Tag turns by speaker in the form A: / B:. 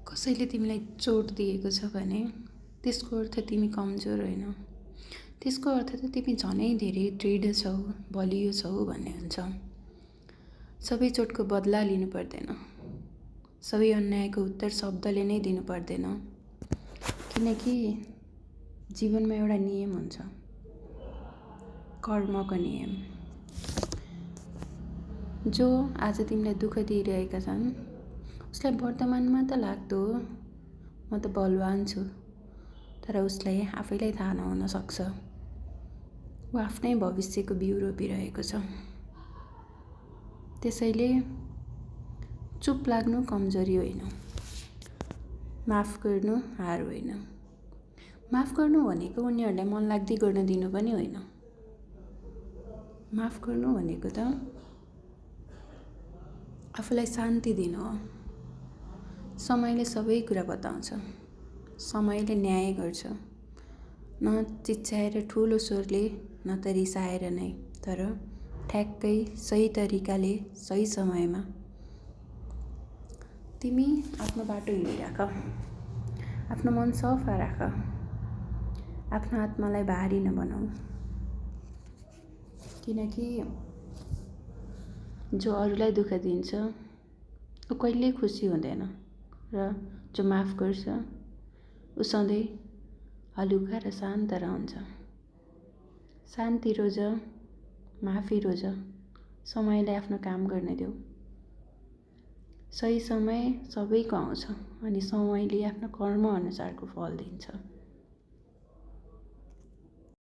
A: कसैले तिमीलाई चोट दिएको छ भने त्यसको अर्थ तिमी कमजोर होइन, त्यसको अर्थ त तिमी झनै धेरै दृढ छौ, बलियो छौ भन्ने हुन्छ। सबै चोटको बदला लिनु पर्दैन, सबै अन्यायको उत्तर शब्दले नै दिनु पर्दैन, किनकि जीवनमा एउटा नियम हुन्छ, कर्मको नियम। जो आज तिमीलाई दुःख दिइरहेका छन् उसलाई वर्तमानमा त लाग्दो म त बलवान छु, तर उसलाई आफैलाई थाहा नहुन सक्छ ऊ आफ्नै भविष्यको बिउ रोपिरहेको छ। त्यसैले चुप लाग्नु कमजोरी होइन, माफ गर्नु हार होइन। माफ गर्नु भनेको उनीहरूलाई मनलाग्दी गर्न दिनु पनि होइन। माफ गर्नु भनेको त आफूलाई शान्ति दिनु हो। समयले सबै कुरा बताउँछ, समयले न्याय गर्छ, न चिच्याएर ठुलो स्वरले न त रिसाएर नै, तर ठ्याक्कै सही तरिकाले सही समयमा। तिमी आफ्नो बाटो हिँडिराख, आफ्नो मन सफा राख, आफ्नो आत्मालाई भारी नबनाऊ, किनकि जो अरूलाई दुःख दिन्छ ऊ कहिल्यै खुसी हुँदैन र जो माफ गर्छ ऊ सधैँ हलुका र शान्त रहन्छ। शान्ति रोज, माफी रोज, समयलाई आफ्नो काम गर्न देऊ। सही समय सबैको आउँछ अनि समयले आफ्नो कर्म अनुसारको फल दिन्छ।